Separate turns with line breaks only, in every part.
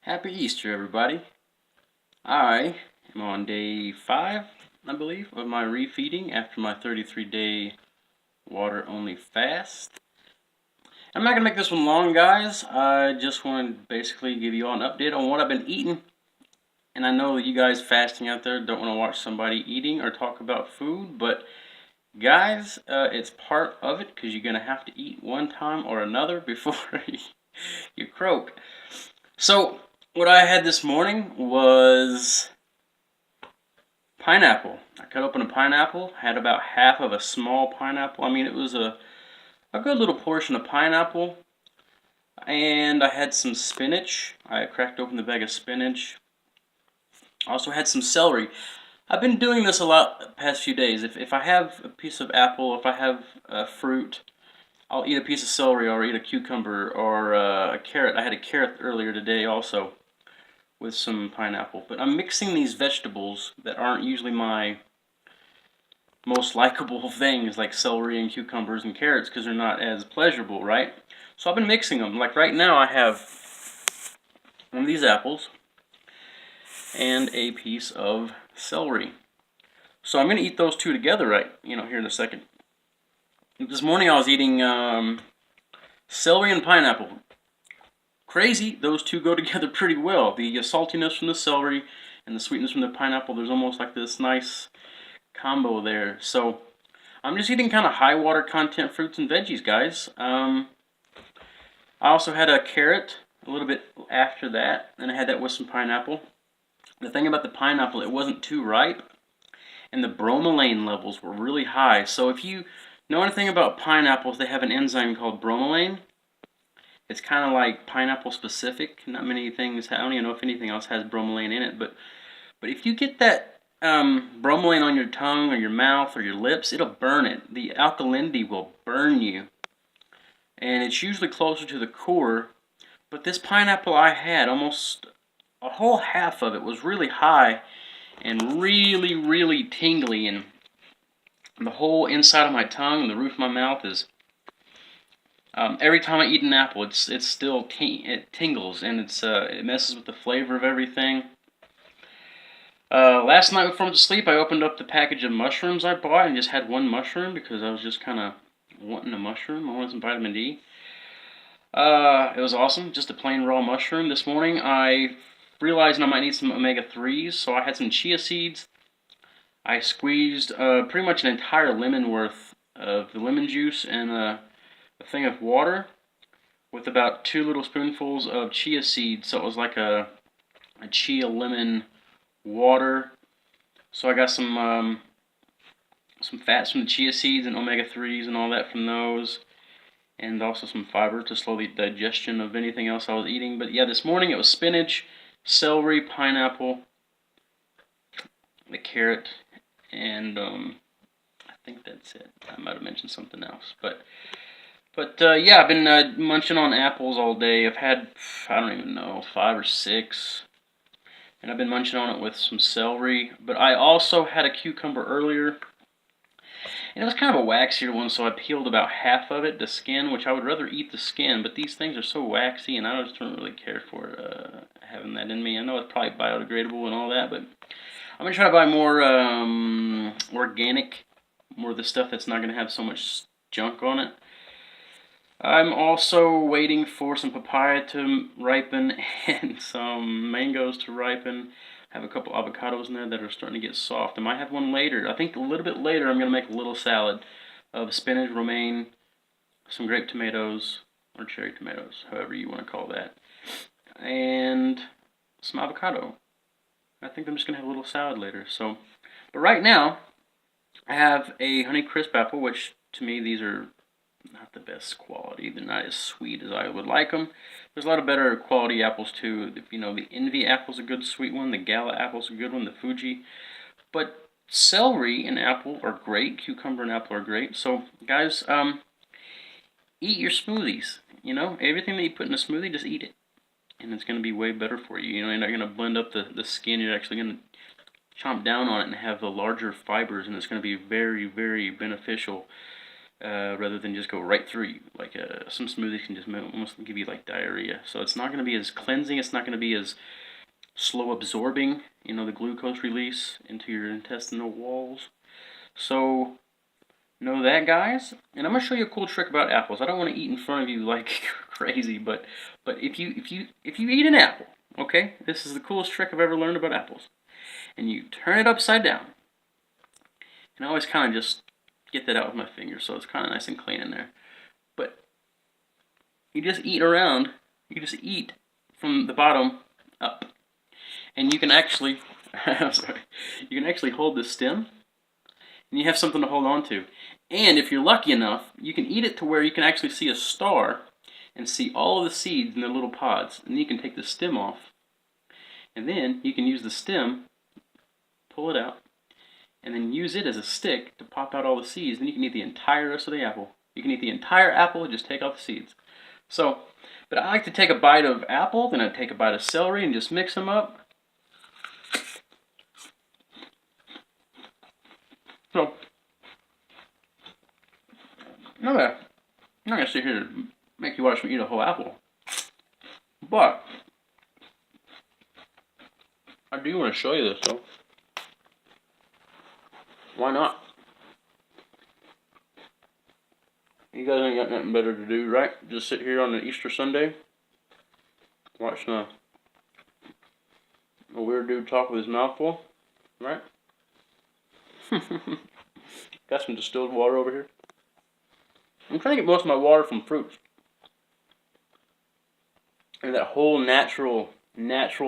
Happy Easter, everybody. I am on day 5, I believe, of my refeeding after my 33-day water-only fast. I'm not going to make this one long, guys. I just want to basically give you all an update on what I've been eating. And I know that you guys fasting out there don't want to watch somebody eating or talk about food, but guys, it's part of it because you're going to have to eat one time or another before you croak. So, what I had this morning was pineapple. I cut open a pineapple, had about half of a small pineapple. I mean, it was a good little portion of pineapple. And I had some spinach. I cracked open the bag of spinach. I also had some celery. I've been doing this a lot the past few days. If I have a piece of apple, if I have fruit, I'll eat a piece of celery or eat a cucumber or a carrot. I had a carrot earlier today also with some pineapple. But I'm mixing these vegetables that aren't usually my most likable things like celery and cucumbers and carrots because they're not as pleasurable, right? So I've been mixing them. Like right now I have one of these apples and a piece of celery. So I'm going to eat those two together here in a second. This morning I was eating celery and pineapple. Crazy, those two go together pretty well. The saltiness from the celery and the sweetness from the pineapple, there's almost like this nice combo there. So I'm just eating kind of high water content fruits and veggies, guys. I also had a carrot a little bit after that, and I had that with some pineapple. The thing about the pineapple, it wasn't too ripe, and the bromelain levels were really high. So if you know anything about pineapples, they have an enzyme called bromelain. It's kind of like pineapple specific. Not many things, I don't even know if anything else has bromelain in it, but if you get that bromelain on your tongue or your mouth or your lips, it'll burn it. The alkalinity will burn you. And it's usually closer to the core. But this pineapple I had, almost a whole half of it was really high and really, really tingly. And the whole inside of my tongue and the roof of my mouth is, every time I eat an apple, it still it tingles and it messes with the flavor of everything. Last night before I went to sleep, I opened up the package of mushrooms I bought and just had one mushroom because I was just kind of wanting a mushroom. I wanted some vitamin D. It was awesome, just a plain raw mushroom. This morning I realized I might need some omega-3s, so I had some chia seeds. I squeezed pretty much an entire lemon worth of the lemon juice and a thing of water with about 2 little spoonfuls of chia seeds, so it was like a chia lemon water. So I got some fats from the chia seeds and omega-3s and all that from those, and also some fiber to slow the digestion of anything else I was eating. But yeah, this morning it was spinach, celery, pineapple, the carrot, and I think that's it. I might have mentioned something else, but yeah, I've been munching on apples all day. I've had, I don't even know, 5 or 6. And I've been munching on it with some celery. But I also had a cucumber earlier. And it was kind of a waxier one, so I peeled about half of it, the skin, which I would rather eat the skin. But these things are so waxy, and I just don't really care for having that in me. I know it's probably biodegradable and all that, but I'm going to try to buy more organic, more of the stuff that's not going to have so much junk on it. I'm also waiting for some papaya to ripen and some mangoes to ripen. I have a couple avocados in there that are starting to get soft. I might have one later. I think a little bit later I'm going to make a little salad of spinach, romaine, some grape tomatoes, or cherry tomatoes, however you want to call that, and some avocado. I think I'm just going to have a little salad later. But right now, I have a Honeycrisp apple, which to me these are not the best quality. They're not as sweet as I would like them. There's a lot of better quality apples too. You know, the Envy apple's a good sweet one. The Gala apple's a good one. The Fuji. But celery and apple are great. Cucumber and apple are great. So guys, eat your smoothies. You know, everything that you put in a smoothie, just eat it, and it's going to be way better for you. You know, you're not going to blend up the skin. You're actually going to chomp down on it and have the larger fibers, and it's going to be very, very beneficial. rather than just go right through you. Like some smoothies can just almost give you like diarrhea. So it's not going to be as cleansing. It's not going to be as slow absorbing, you know, the glucose release into your intestinal walls. So know that, guys. And I'm gonna show you a cool trick about apples. I don't want to eat in front of you like crazy, but if you eat an apple, okay, this is the coolest trick I've ever learned about apples. And you turn it upside down. And I always kind of just get that out with my fingers, so it's kind of nice and clean in there. But you just eat around. You just eat from the bottom up, and you can actually, I'm sorry, you can actually hold the stem, and you have something to hold on to. And if you're lucky enough, you can eat it to where you can actually see a star and see all of the seeds in their little pods. And you can take the stem off, and then you can use the stem, pull it out, and then use it as a stick to pop out all the seeds. Then you can eat the entire rest of the apple. You can eat the entire apple and just take out the seeds. So, but I like to take a bite of apple, then I take a bite of celery and just mix them up. So, no, I'm not going to sit here and make you watch me eat a whole apple. But, I do want to show you this though. Why not? You guys ain't got nothing better to do, right? Just sit here on the Easter Sunday, watch a weird dude talk with his mouth full, right? Got some distilled water over here. I'm trying to get most of my water from fruits. And that whole natural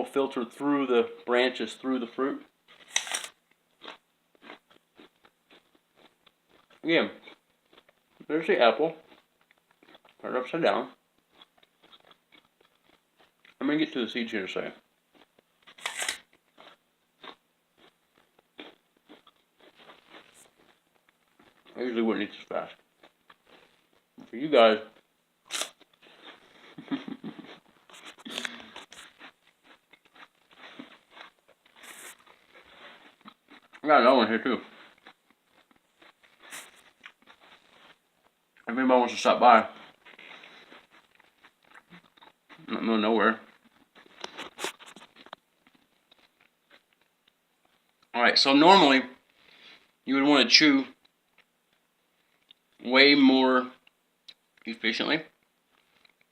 filter through the branches, through the fruit. Again, there's the apple. Turn it upside down. I'm going to get to the seeds here in a second. I usually wouldn't eat this fast. For you guys, I got another one here too. If anybody wants to stop by, not in the middle of nowhere. Alright, so normally you would want to chew way more efficiently,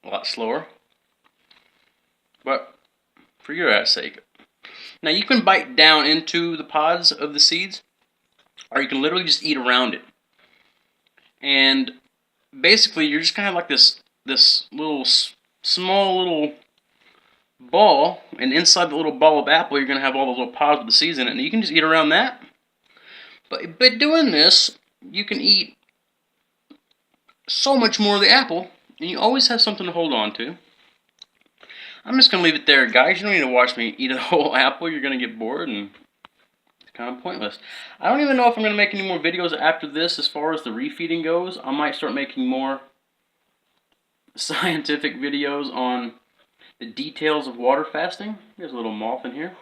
a lot slower, but for your ass sake. Now you can bite down into the pods of the seeds, or you can literally just eat around it. And basically you're just kind of like this little small little ball, and inside the little ball of apple you're going to have all those little pods with the seeds in it, and you can just eat around that. But by doing this, you can eat so much more of the apple, and you always have something to hold on to. I'm just going to leave it there, guys. You don't need to watch me eat a whole apple. You're going to get bored, and it's kind of pointless. I don't even know if I'm going to make any more videos after this as far as the refeeding goes. I might start making more scientific videos on the details of water fasting. There's a little moth in here.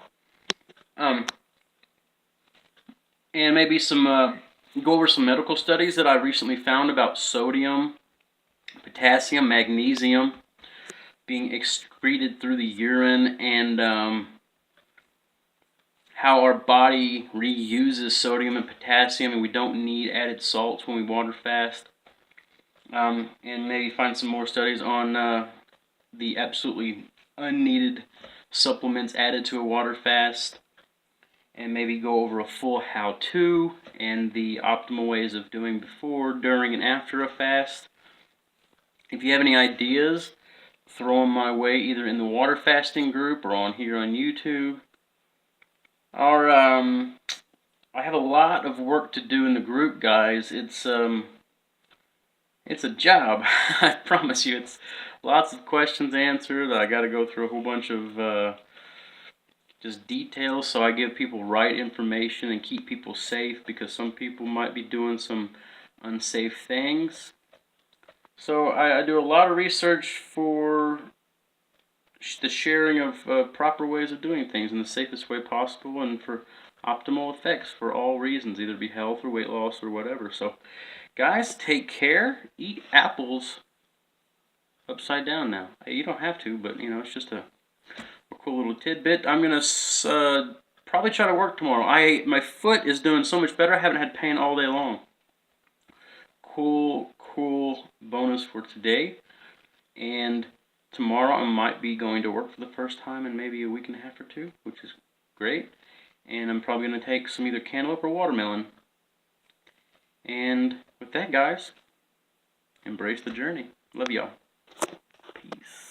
And maybe some go over some medical studies that I recently found about sodium, potassium, magnesium being excreted through the urine, and how our body reuses sodium and potassium, and we don't need added salts when we water fast. And maybe find some more studies on the absolutely unneeded supplements added to a water fast, and maybe go over a full how-to and the optimal ways of doing before, during, and after a fast. If you have any ideas, throw them my way either in the water fasting group or on here on YouTube. Or I have a lot of work to do in the group, guys. It's a job. I promise you. It's lots of questions answered. I got to go through a whole bunch of just details, so I give people right information and keep people safe, because some people might be doing some unsafe things. So I do a lot of research for the sharing of proper ways of doing things in the safest way possible, and for optimal effects for all reasons, either be health or weight loss or whatever. So guys, take care. Eat apples upside down now. You don't have to, but you know, it's just a cool little tidbit. I'm gonna probably try to work tomorrow. My foot is doing so much better. I haven't had pain all day long. Cool bonus for today. And tomorrow I might be going to work for the first time in maybe a week and a half or two, which is great. And I'm probably going to take some either cantaloupe or watermelon. And with that, guys, embrace the journey. Love y'all. Peace.